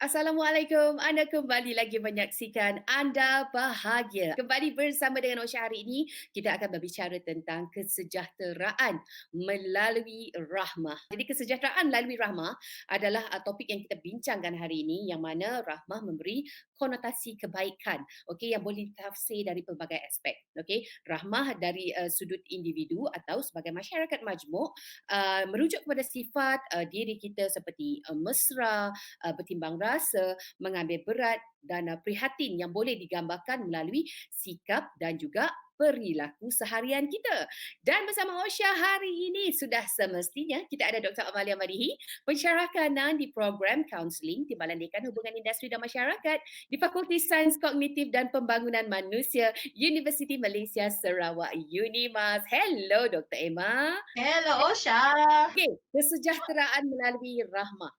Assalamualaikum, anda kembali lagi menyaksikan Anda Bahagia. Kembali bersama dengan Osha hari ini, kita akan berbicara tentang kesejahteraan melalui rahmah. Jadi kesejahteraan melalui rahmah adalah topik yang kita bincangkan hari ini, yang mana rahmah memberi konotasi kebaikan, okey, yang boleh ditafsir dari pelbagai aspek. Okey, rahmah dari sudut individu atau sebagai masyarakat majmuk merujuk kepada sifat diri kita seperti mesra, bertimbang rasa, mengambil berat dan prihatin yang boleh digambarkan melalui sikap dan juga perilaku seharian kita. Dan bersama Osha hari ini sudah semestinya kita ada Dr. Amalia Madihi, pensyarah kanan di program Counselling Timbalan Dekan Hubungan Industri dan Masyarakat di Fakulti Sains Kognitif dan Pembangunan Manusia Universiti Malaysia Sarawak UNIMAS. Hello Dr. Emma. Hello, Osha. Okey, kesejahteraan melalui rahmah.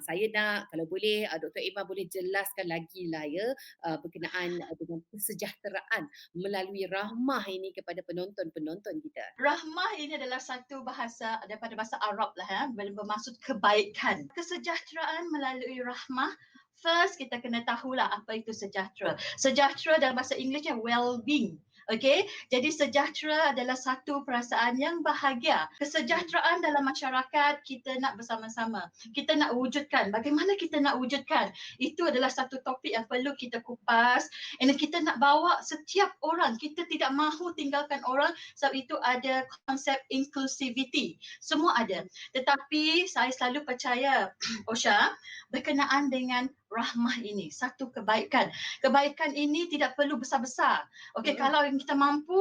Saya nak kalau boleh Dr. Emma boleh jelaskan lagi lah ya berkenaan dengan kesejahteraan melalui rahmah ini kepada penonton-penonton kita. Rahmah ini adalah satu bahasa daripada bahasa Arab lah, bermaksud kebaikan. Kesejahteraan melalui rahmah. First, kita kena tahulah apa itu sejahtera. Sejahtera dalam bahasa Inggerisnya well-being. Okay, jadi sejahtera adalah satu perasaan yang bahagia. Kesejahteraan dalam masyarakat kita nak bersama-sama. Kita nak wujudkan. Bagaimana kita nak wujudkan? Itu adalah satu topik yang perlu kita kupas. And kita nak bawa setiap orang. Kita tidak mahu tinggalkan orang sebab itu ada konsep inclusivity. Semua ada. Tetapi saya selalu percaya, Osha, berkenaan dengan rahmah ini, satu kebaikan. Kebaikan ini tidak perlu besar-besar. Okey, kalau kita mampu,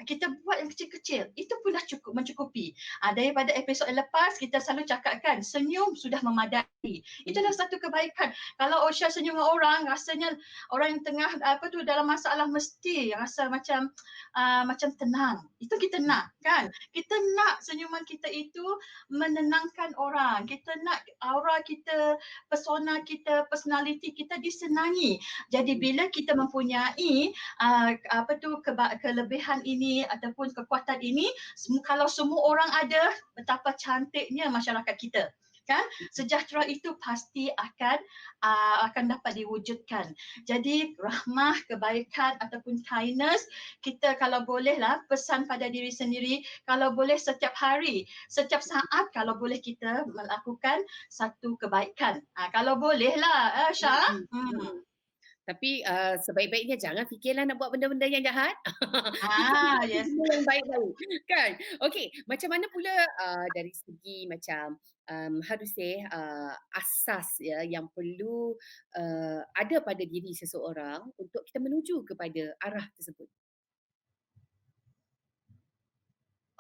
kita buat yang kecil-kecil. Itu pun dah cukup, mencukupi. Daripada episod lepas, kita selalu cakapkan, senyum sudah memadai. Itu adalah satu kebaikan. Kalau Osha senyum dengan orang, rasanya orang yang tengah dalam masalah mesti rasa macam tenang. Itu kita nak, kan? Kita nak senyuman kita itu menenangkan orang. Kita nak aura kita, persona kita, personality kita disenangi. Jadi bila kita mempunyai kelebihan ini ataupun kekuatan ini, kalau semua orang ada, betapa cantiknya masyarakat kita. Kan, sejahtera itu pasti akan dapat diwujudkan. Jadi rahmah, kebaikan ataupun kindness, kita kalau bolehlah pesan pada diri sendiri, kalau boleh setiap hari, setiap saat kalau boleh kita melakukan satu kebaikan. Kalau bolehlah, Syah. Tapi sebaik-baiknya jangan fikirlah nak buat benda-benda yang jahat. Yes. Benda yang baik-baik. Kan? Okey, macam mana pula dari segi macam how to say asas ya yang perlu ada pada diri seseorang untuk kita menuju kepada arah tersebut.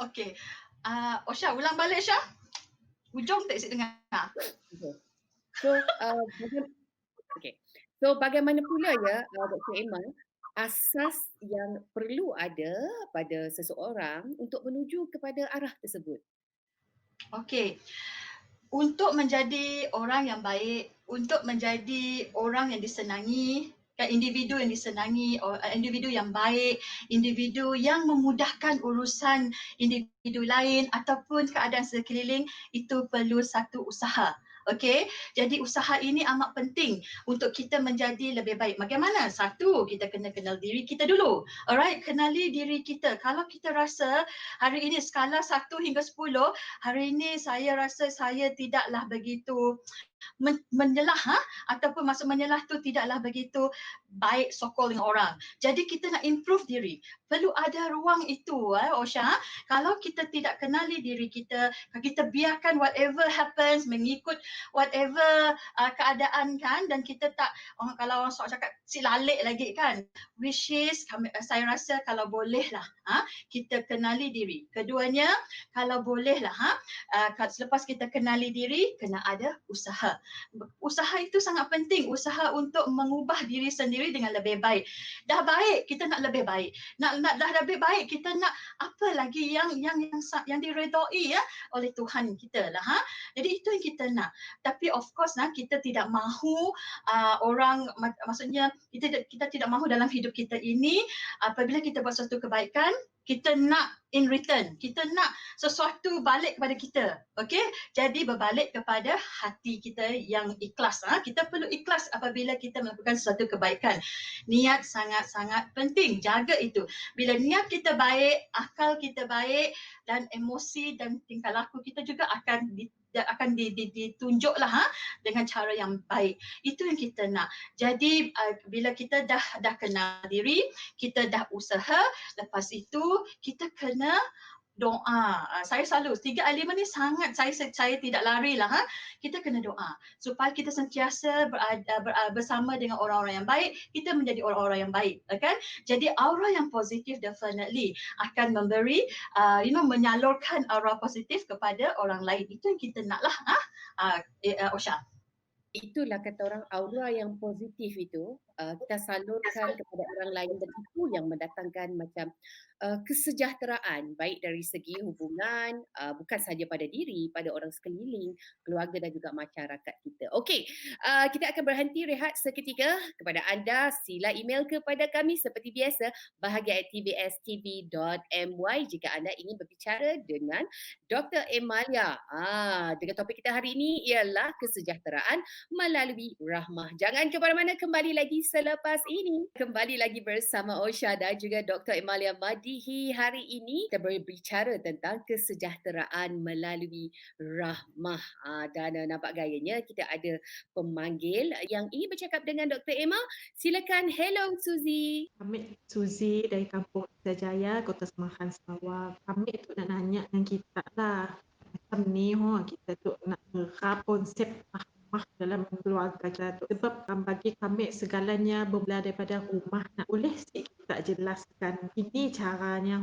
Okey. Osha, ulang balik Syah. Hujung tak saya dengar. Okay. So bagaimana pula ya Dr. Emma asas yang perlu ada pada seseorang untuk menuju kepada arah tersebut? Okey. Untuk menjadi orang yang baik, untuk menjadi orang yang disenangi, individu yang disenangi, individu yang baik, individu yang memudahkan urusan individu lain ataupun keadaan sekeliling, itu perlu satu usaha. Okey, jadi usaha ini amat penting untuk kita menjadi lebih baik. Bagaimana? Satu, kita kena kenal diri kita dulu. Alright, kenali diri kita. Kalau kita rasa hari ini skala 1 hingga 10, hari ini saya rasa saya tidaklah begitu menyelah ataupun maksud menyelah tu tidaklah begitu baik sokol dengan orang. Jadi kita nak improve diri. Perlu ada ruang itu, Osha. Kalau kita tidak kenali diri kita, kita biarkan whatever happens, mengikut whatever keadaan kan, dan kita tak, kalau orang sok cakap si lalik lagi kan. Which is, saya rasa kalau boleh lah, kita kenali diri. Keduanya, kalau boleh lah, selepas kita kenali diri, kena ada usaha. Usaha itu sangat penting, usaha untuk mengubah diri sendiri dengan lebih baik. Dah baik, kita nak lebih baik. Dah lebih baik, kita nak apa lagi yang diredai oleh Tuhan kita lah. Jadi itu yang kita nak. Tapi of course kita tidak mahu maksudnya kita tidak mahu dalam hidup kita ini apabila kita buat suatu kebaikan, Kita nak in return. Kita nak sesuatu balik kepada kita. Okey? Jadi berbalik kepada hati kita yang ikhlas. Kita perlu ikhlas apabila kita melakukan sesuatu kebaikan. Niat sangat-sangat penting. Jaga itu. Bila niat kita baik, akal kita baik dan emosi dan tingkah laku kita juga akan ditunjuklah dengan cara yang baik. Itu yang kita nak. Jadi bila kita dah kenal diri, kita dah usaha, lepas itu kita kena doa. Saya selalu 3 elemen ni sangat saya tidak larilah. Kita kena doa supaya kita sentiasa bersama dengan orang-orang yang baik, kita menjadi orang-orang yang baik, kan? Jadi aura yang positif definitely akan memberi menyalurkan aura positif kepada orang lain. Itu yang kita naklah, Osha. Itulah kata orang, aura yang positif itu kita salurkan kepada orang lain, dan itu yang mendatangkan macam kesejahteraan, baik dari segi hubungan, bukan saja pada diri, pada orang sekeliling, keluarga dan juga masyarakat kita. Okey, kita akan berhenti rehat seketika. Kepada anda, sila email kepada kami seperti biasa, bahagia@tbstv.my jika anda ingin berbicara dengan Dr. Emalia. Dengan topik kita hari ini ialah kesejahteraan melalui rahmah. Jangan ke mana-mana, kembali lagi selepas ini. Kembali lagi bersama Osha dan juga Dr. Emalia Madihi. Hari ini kita berbicara tentang kesejahteraan melalui rahmah. Dan nampak gayanya kita ada pemanggil yang ingin bercakap dengan Dr. Emma. Silakan. Hello Suzy. Kami Suzy dari Kampung Jaya, Kota Semahan, Sarawak. Kami tu nak nanya dengan kita lah. Macam ni kita tu nak merap konsep rahmah dalam keluarga kita tu. Sebab bagi kami segalanya bermula daripada rumah. Nak boleh sikit kita jelaskan ini caranya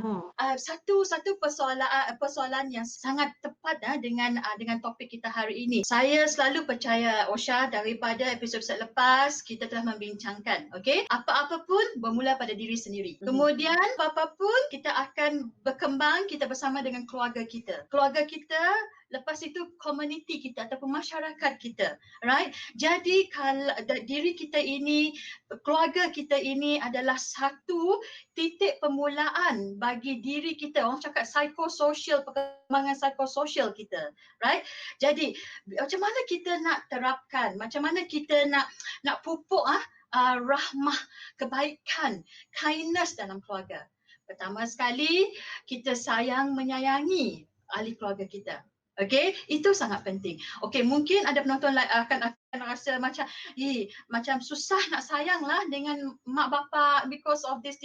Satu persoalan yang sangat tepat dengan topik kita hari ini. Saya selalu percaya, Osha, daripada episod selepas kita telah membincangkan, okey? Apa-apa pun bermula pada diri sendiri. Kemudian apa-apa pun kita akan berkembang kita bersama dengan keluarga kita. Keluarga kita, lepas itu komuniti kita ataupun masyarakat kita, right? Jadi kalau diri kita ini, keluarga kita ini adalah satu titik permulaan bagi diri kita. Orang cakap psikososial, perkembangan psikososial kita, right? Jadi macam mana kita nak terapkan, macam mana kita nak pupuk rahmah, kebaikan, kindness dalam keluarga. Pertama sekali, kita menyayangi ahli keluarga kita. Okey, itu sangat penting. Okey, mungkin ada penonton akan rasa macam susah nak sayanglah dengan mak bapa because of this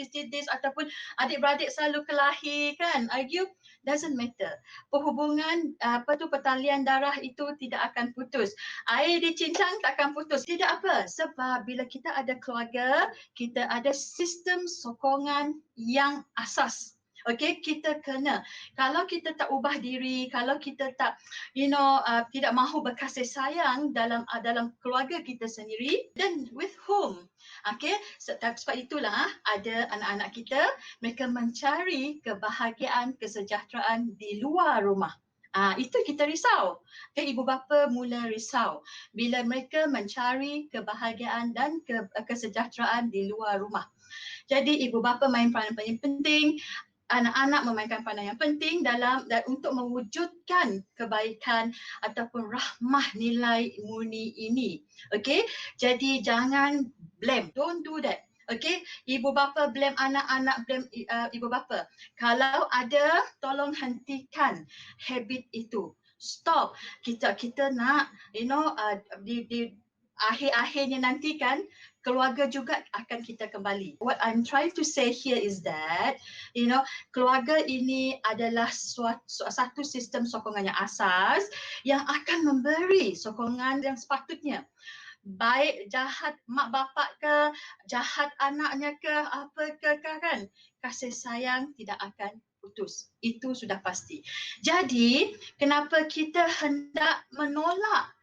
ataupun adik-beradik selalu kelahi kan. Argue doesn't matter. Perhubungan pertalian darah itu tidak akan putus. Air dicincang tak akan putus. Tidak apa? Sebab bila kita ada keluarga, kita ada sistem sokongan yang asas. Okey, kita kena. Kalau kita tak ubah diri, kalau kita tak tidak mahu berkasih sayang dalam keluarga kita sendiri, then with whom? Okey, sebab itulah ada anak-anak kita, mereka mencari kebahagiaan, kesejahteraan di luar rumah. Itu kita risau. Okay, ibu bapa mula risau bila mereka mencari kebahagiaan dan kesejahteraan di luar rumah. Jadi ibu bapa main peranan yang penting. Anak-anak memainkan peranan yang penting untuk mewujudkan kebaikan ataupun rahmah nilai murni ini. Okey, jadi jangan blame, don't do that. Okey, ibu bapa blame anak-anak, blame ibu bapa. Kalau ada, tolong hentikan habit itu. Stop. Kita nak di akhir-akhirnya nanti kan keluarga juga akan kita kembali. What I'm trying to say here is that keluarga ini adalah satu sistem sokongan yang asas yang akan memberi sokongan yang sepatutnya. Baik jahat mak bapak ke, jahat anaknya ke, apa ke kan, kasih sayang tidak akan putus. Itu sudah pasti. Jadi kenapa kita hendak menolak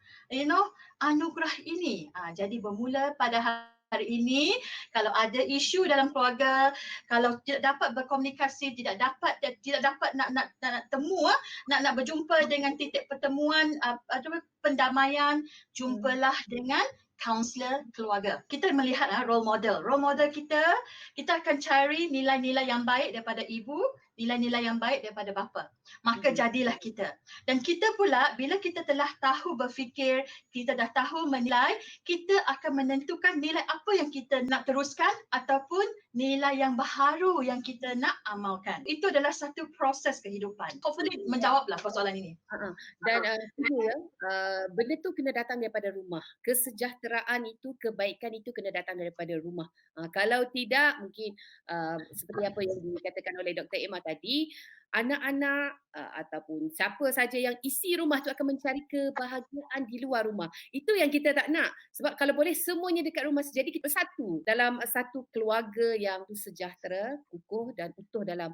anugerah ini? Jadi bermula pada hari ini, kalau ada isu dalam keluarga, kalau tidak dapat berkomunikasi, tidak dapat nak temu, nak berjumpa dengan titik pertemuan pendamaian, jumpalah dengan kaunselor keluarga. Kita melihat role model. Role model kita akan cari nilai-nilai yang baik daripada ibu nilai-nilai yang baik daripada bapa. Maka jadilah kita. Dan kita pula bila kita telah tahu berfikir, kita dah tahu menilai, kita akan menentukan nilai apa yang kita nak teruskan ataupun nilai yang baharu yang kita nak amalkan. Itu adalah satu proses kehidupan. Hopefully menjawablah persoalan ini. Dan tunggu ya, benda tu kena datang daripada rumah. Kesejahteraan itu, kebaikan itu kena datang daripada rumah. Kalau tidak, mungkin seperti apa yang dikatakan oleh Dr. Emma tadi, anak-anak ataupun siapa saja yang isi rumah tu akan mencari kebahagiaan di luar rumah. Itu yang kita tak nak. Sebab kalau boleh semuanya dekat rumah saja, jadi kita bersatu dalam satu keluarga yang sejahtera, kukuh dan utuh dalam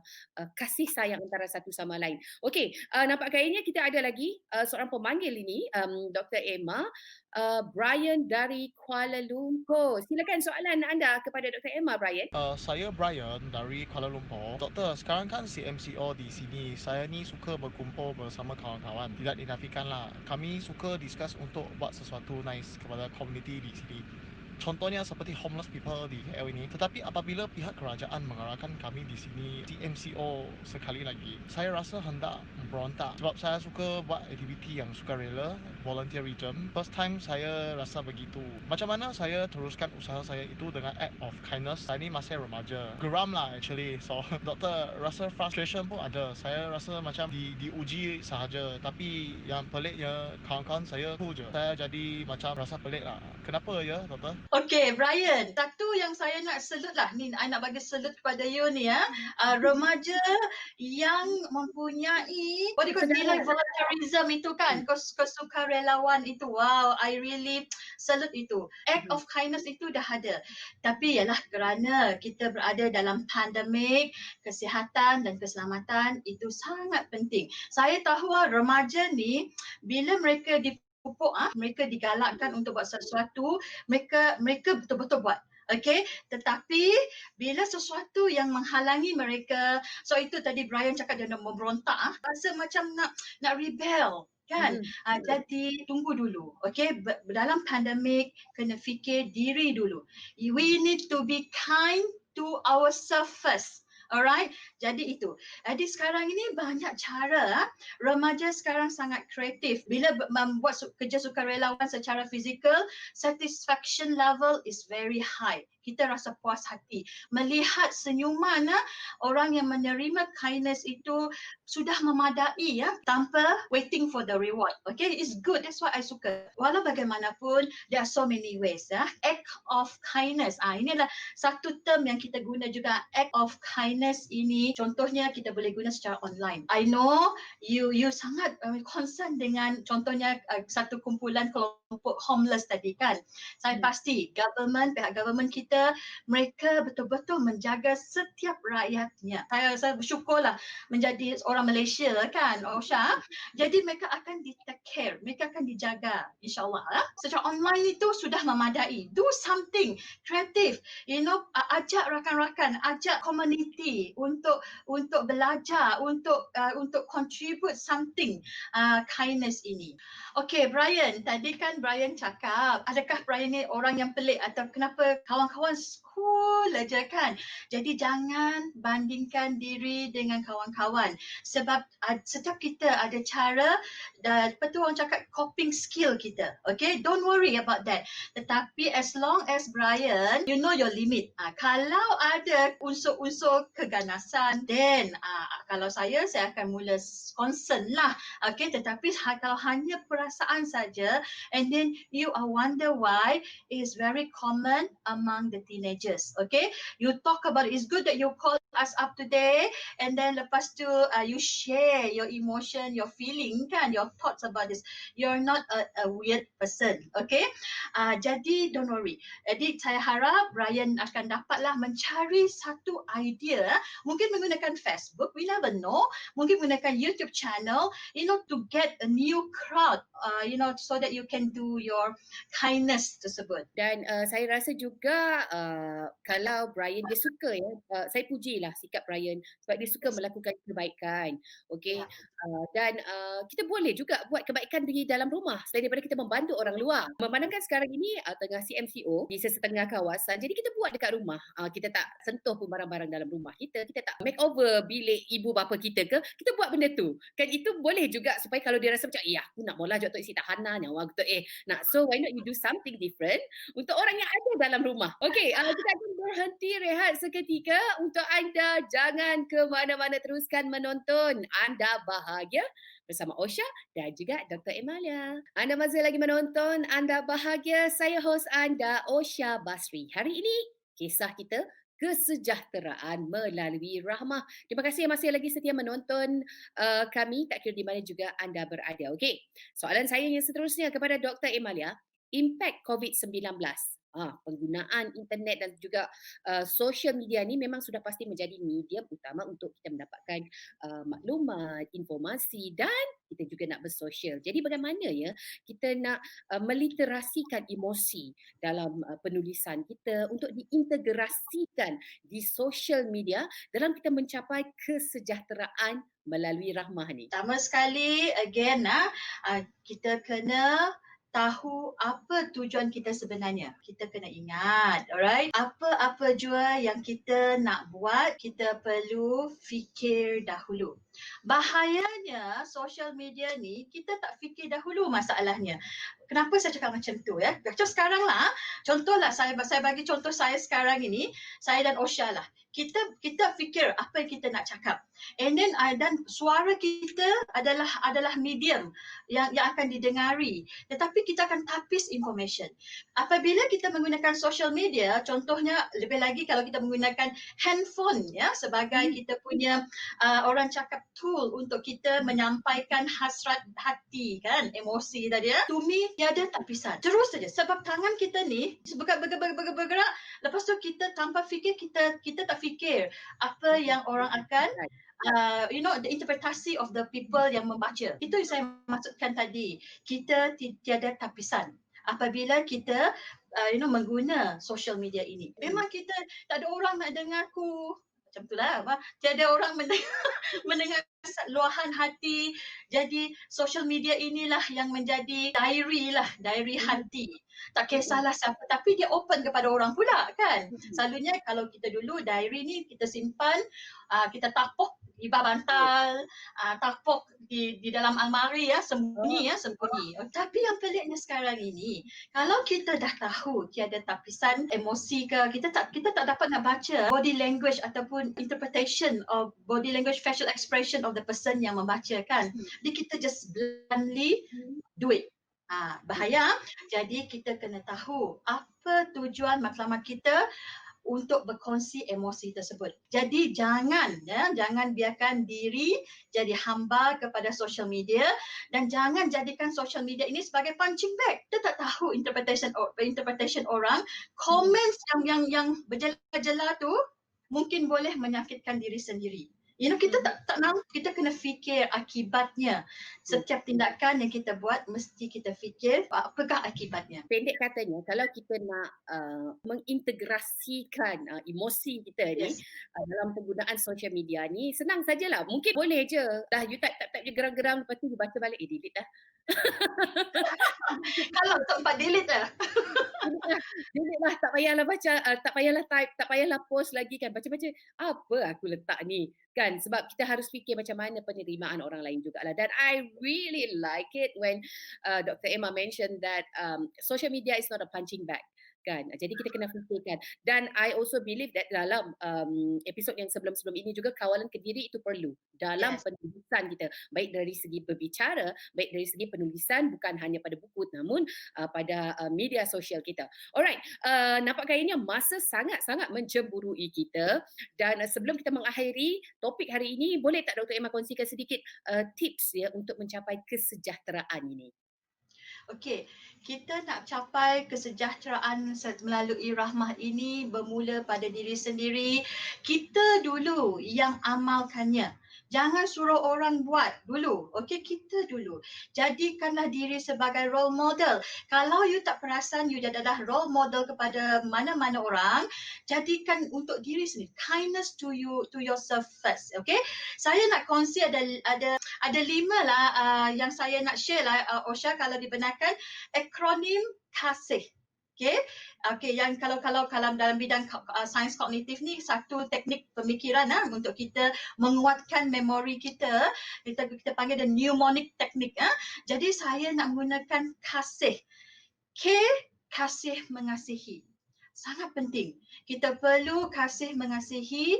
kasih sayang antara satu sama lain. Okey, nampak kayaknya kita ada lagi seorang pemanggil ini, Dr. Emma, Brian dari Kuala Lumpur. Silakan soalan anda kepada Dr. Emma, Brian. Saya Brian dari Kuala Lumpur. Doktor, sekarang kan si MCO di sini. Saya ni suka berkumpul bersama kawan-kawan. Tidak dinafikan lah. Kami suka discuss untuk buat sesuatu nice kepada komuniti di sini. Contohnya seperti homeless people di KL ini. Tetapi apabila pihak kerajaan mengarahkan kami di sini di MCO sekali lagi, saya rasa hendak berontak. Sebab saya suka buat aktiviti yang sukarela, volunteerism. First time saya rasa begitu. Macam mana saya teruskan usaha saya itu dengan act of kindness? Saya ni masih remaja. Geram lah actually. So, doktor, rasa frustration pun ada. Saya rasa macam diuji sahaja. Tapi yang peliknya, kawan-kawan saya tu je. Saya jadi macam rasa pelik lah. Kenapa ya, doktor? Okay, Brian. Satu yang saya nak salute lah. Ni, I nak bagi salute kepada you ni ya. Remaja yang mempunyai nilai volunteerism itu kan. Kesukarelawan itu. Wow, I really salute itu. Act of kindness itu dah ada. Tapi ialah kerana kita berada dalam pandemik, kesihatan dan keselamatan itu sangat penting. Saya tahu remaja ni bila mereka pupuk, mereka digalakkan untuk buat sesuatu, mereka betul-betul buat. Okay, tetapi bila sesuatu yang menghalangi mereka, so itu tadi Brian cakap dia nak memberontak, rasa macam nak rebel kan. Jadi tunggu dulu. Okay, dalam pandemik kena fikir diri dulu. We need to be kind to ourselves first. Alright, jadi itu. Jadi sekarang ini banyak cara. Remaja sekarang sangat kreatif. Bila membuat kerja sukarelawan secara fizikal, satisfaction level is very high. Kita rasa puas hati. Melihat senyuman orang yang menerima kindness itu sudah memadai ya, tanpa waiting for the reward. Okay, it's good. That's why I suka. Walau bagaimanapun, there are so many ways ya. Act of kindness. Inilah satu term yang kita guna juga. Act of kindness ini contohnya kita boleh guna secara online. I know you sangat concern dengan contohnya satu kumpulan kelompok homeless tadi kan. Saya pasti pihak government kita mereka betul-betul menjaga setiap rakyatnya. Saya bersyukurlah menjadi orang Malaysia kan, Osha. Jadi mereka akan di-take care, mereka akan dijaga insyaAllah. Secara online itu sudah memadai. Do something kreatif. Ajak rakan-rakan, ajak community untuk belajar, untuk contribute something kindness ini. Okay, Brian, tadi kan Brian cakap, adakah Brian ni orang yang pelik atau kenapa kawan-kawan cool aja kan? Jadi jangan bandingkan diri dengan kawan-kawan sebab setiap kita ada cara, apa tu orang cakap coping skill kita. Okay, don't worry about that. Tetapi as long as Brian, you know your limit. Kalau ada unsur-unsur keganasan, then kalau saya akan mula concern lah. Okay, tetapi kalau hanya perasaan saja and then you wonder why, is very common among the teenagers. Okay, you talk about it. It's good that you call us up today and then lepas tu you share your emotion, your feeling kan, your thoughts about this. You're not a weird person. Okay, jadi don't worry. Jadi saya harap Brian akan dapatlah mencari satu idea, mungkin menggunakan Facebook, we never know, mungkin menggunakan YouTube channel, to get a new crowd, so that you can do your kindness tersebut. Dan saya rasa juga kalau Brian dia suka ya, saya pujilah sikap Brian sebab dia suka Yes. melakukan kebaikan. Okey. Ya. Dan kita boleh juga buat kebaikan di dalam rumah selain daripada kita membantu orang luar. Memandangkan sekarang ini tengah CMCO di sesetengah kawasan, jadi kita buat dekat rumah. Kita tak sentuh pun barang-barang dalam rumah kita tak makeover bilik ibu bapa kita ke, kita buat benda tu. Kan itu boleh juga supaya kalau dia rasa macam, aku nak mula jatuh isi tahanan yang waktu nak, so why not you do something different untuk orang yang ada dalam rumah. Okey, kita akan berhenti rehat seketika untuk anda. Jangan ke mana-mana, teruskan menonton. Anda bahagia bersama Osha dan juga Dr. Emalia. Anda masih lagi menonton Anda Bahagia. Saya host anda, Osha Basri. Hari ini, kisah kita kesejahteraan melalui rahmah. Terima kasih yang masih lagi setia menonton kami, tak kira di mana juga anda berada. Okey, soalan saya yang seterusnya kepada Dr. Emalia, impak COVID-19. Penggunaan internet dan juga social media ni memang sudah pasti menjadi medium utama untuk kita mendapatkan maklumat, informasi dan kita juga nak bersosial. Jadi bagaimana ya kita nak meliterasikan emosi dalam penulisan kita untuk diintegrasikan di social media dalam kita mencapai kesejahteraan melalui rahmah ni. Pertama sekali, again, kita kena tahu apa tujuan kita sebenarnya. Kita kena ingat, alright? Apa-apa jua yang kita nak buat, kita perlu fikir dahulu. Bahayanya social media ni, kita tak fikir dahulu masalahnya. Kenapa saya cakap macam tu ya? Macam sekarang lah, contohlah saya bagi contoh saya sekarang ini, saya dan Osha lah. Kita fikir apa yang kita nak cakap. And then dan suara kita adalah medium yang akan didengari. Tetapi kita akan tapis information. Apabila kita menggunakan social media, contohnya lebih lagi kalau kita menggunakan handphone ya sebagai kita punya orang cakap tool untuk kita menyampaikan hasrat hati kan, emosi tadi ya. To me tiada tapisan. Terus saja sebab tangan kita ni bergerak, lepas tu kita tanpa fikir kita tak fikir apa yang orang akan the interpretasi of the people yang membaca. Itu yang saya maksudkan tadi. Kita tiada tapisan apabila kita mengguna social media ini. Memang kita tak ada orang nak dengarku. Macam itulah. Tiada orang mendengar luahan hati. Jadi social media inilah yang menjadi diary hati. Tak kisahlah siapa, tapi dia open kepada orang pula kan. Selalunya kalau kita dulu diary ni kita simpan, kita tapuk di bawah bantal, tapuk di dalam almari ya, sembunyi. Tapi yang peliknya sekarang ini, kalau kita dah tahu tiada tapisan emosi ke, kita tak dapat nak baca body language ataupun interpretation of body language, facial expression of the person yang membaca kan. Jadi kita just bluntly do it. Bahaya. Jadi kita kena tahu apa tujuan matlamat kita untuk berkongsi emosi tersebut. Jadi jangan biarkan diri jadi hamba kepada social media dan jangan jadikan social media ini sebagai punching bag. Kita tak tahu interpretation orang, comments yang berjela-jela tu mungkin boleh menyakitkan diri sendiri. Kita tak nak, kita kena fikir akibatnya. Setiap tindakan yang kita buat mesti kita fikir apakah akibatnya. Pendek katanya, kalau kita nak mengintegrasikan emosi kita ni dalam penggunaan social media ni, senang sajalah. Mungkin boleh je. Dah you type geram-geram, lepas tu you baca balik, delete dah. Kalau tempat delete dah. Delete lah, tak payahlah baca, tak payahlah type, tak payahlah post lagi kan. Baca-baca, apa aku letak ni? Kan, sebab kita harus fikir macam mana penerimaan orang lain jugalah. Dan I really like it when Dr. Emma mentioned that social media is not a punching bag. Kan? Jadi kita kena fikirkan. Dan I also believe that dalam episod yang sebelum-sebelum ini juga kawalan kediri itu perlu dalam penulisan kita. Baik dari segi berbicara, baik dari segi penulisan, bukan hanya pada buku namun pada media sosial kita. Alright, nampak kayaknya masa sangat-sangat mencemburui kita. Dan sebelum kita mengakhiri topik hari ini, boleh tak Dr. Emma kongsikan sedikit tips ya untuk mencapai kesejahteraan ini? Okey, kita nak capai kesejahteraan melalui rahmah ini bermula pada diri sendiri. Kita dulu yang amalkannya. Jangan suruh orang buat dulu. Okey, kita dulu. Jadikanlah diri sebagai role model. Kalau you tak perasan you adalah role model kepada mana-mana orang, jadikan untuk diri sendiri. Kindness to yourself first. Okey? Saya nak kongsi ada 5 lah yang saya nak share lah Osha, kalau dibenarkan. Akronim KASIH. Okey. Okey, yang kalau dalam bidang sains kognitif ni satu teknik pemikiran untuk kita menguatkan memori kita, kita panggil the mnemonic technique. Jadi saya nak menggunakan kasih. K, kasih mengasihi. Sangat penting. Kita perlu kasih mengasihi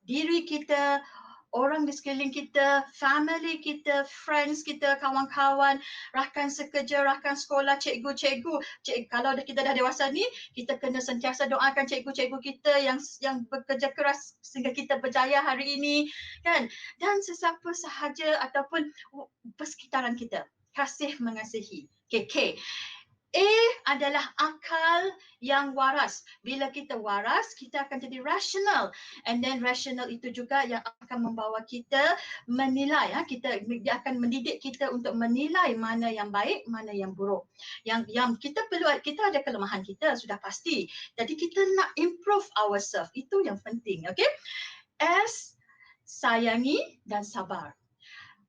diri kita, orang di sekeliling kita, family kita, friends kita, kawan-kawan, rakan sekerja, rakan sekolah, cikgu-cikgu. Kalau kita dah dewasa ni, kita kena sentiasa doakan cikgu-cikgu kita yang bekerja keras sehingga kita berjaya hari ini, kan? Dan sesiapa sahaja ataupun persekitaran kita. Kasih mengasihi. Okay, K. A adalah akal yang waras. Bila kita waras, kita akan jadi rational. And then rational itu juga yang akan membawa kita menilai. Dia akan mendidik kita untuk menilai mana yang baik, mana yang buruk. Yang kita ada kelemahan kita, sudah pasti. Jadi kita nak improve ourselves. Itu yang penting. Okay? S, sayangi dan sabar.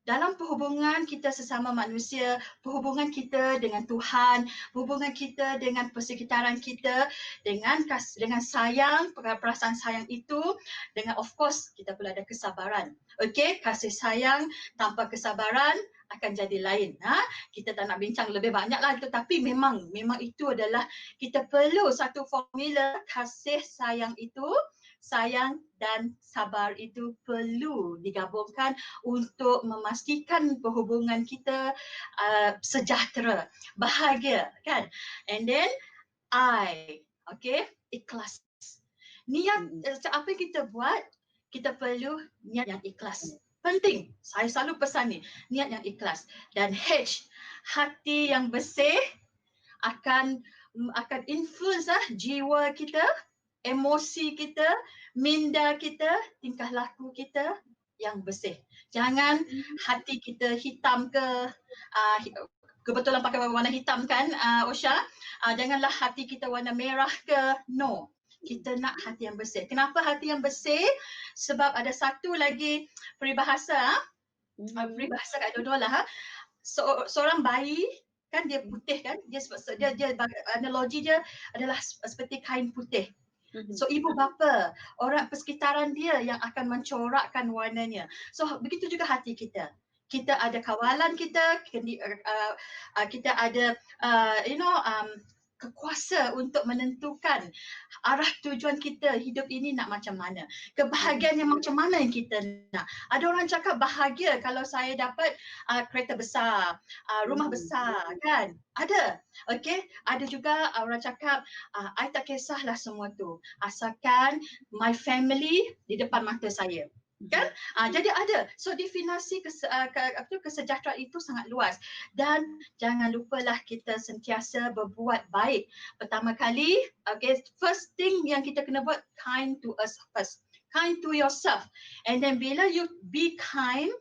Dalam perhubungan kita sesama manusia, perhubungan kita dengan Tuhan, perhubungan kita dengan persekitaran kita, dengan sayang, perasaan sayang itu, dengan of course kita perlu ada kesabaran. Okey, kasih sayang tanpa kesabaran akan jadi lain. Kita tak nak bincang lebih banyak lah, tetapi memang itu adalah kita perlu satu formula kasih sayang itu. Sayang dan sabar itu perlu digabungkan untuk memastikan perhubungan kita sejahtera, bahagia, kan? And then I, okay, ikhlas. Niat apa yang kita buat, kita perlu niat yang ikhlas. Penting. Saya selalu pesan ni, niat yang ikhlas. Dan H, hati yang bersih akan influence jiwa kita, emosi kita, minda kita, tingkah laku kita yang bersih. Jangan hati kita hitam ke, kebetulan pakai warna hitam kan Osha, janganlah hati kita warna merah ke, no. Kita nak hati yang bersih. Kenapa hati yang bersih? Sebab ada satu lagi peribahasa, peribahasa kat dua-dua lah. Seorang bayi kan dia putih kan, dia analogi dia adalah seperti kain putih. So ibu bapa, orang persekitaran dia yang akan mencorakkan warnanya. So begitu juga hati kita. Kita ada kawalan kita, kita ada kekuasa untuk menentukan arah tujuan kita hidup ini nak macam mana. Kebahagiaan yang macam mana yang kita nak. Ada orang cakap bahagia kalau saya dapat kereta besar, rumah besar, kan? Ada. Okay? Ada juga orang cakap, I tak kisahlah semua tu. Asalkan my family di depan mata saya. Kan? Jadi ada. So definisi kesejahteraan itu sangat luas. Dan jangan lupalah kita sentiasa berbuat baik. Pertama kali, okay, first thing yang kita kena buat, kind to us first. Kind to yourself. And then bila you be kind,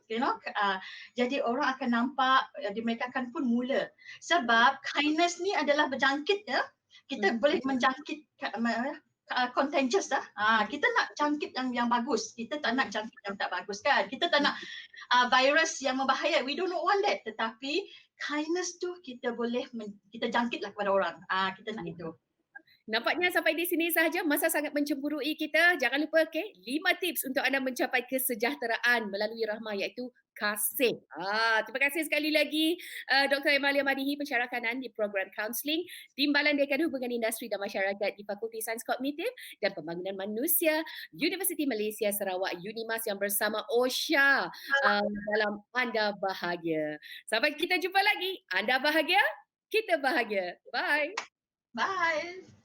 jadi orang akan nampak, mereka akan pun mula. Sebab kindness ni adalah berjangkit ya. Kita boleh menjangkit contagious lah. Kita nak jangkit yang bagus. Kita tak nak jangkit yang tak bagus kan. Kita tak nak virus yang membahaya. We don't want that. Tetapi kindness tu kita boleh kita jangkitlah kepada orang. Kita nak itu. Nampaknya sampai di sini sahaja, masa sangat mencemburui kita. Jangan lupa 5 tips untuk anda mencapai kesejahteraan melalui rahmah, iaitu kasih. Terima kasih sekali lagi Dr. Emalia Madihi, pensyarah kanan di program Counselling, Timbalan Dekan Hubungan Industri dan Masyarakat di Fakulti Sains Kognitif dan Pembangunan Manusia, Universiti Malaysia Sarawak, UNIMAS, yang bersama Osha dalam Anda Bahagia. Sampai kita jumpa lagi. Anda bahagia, kita bahagia. Bye. Bye.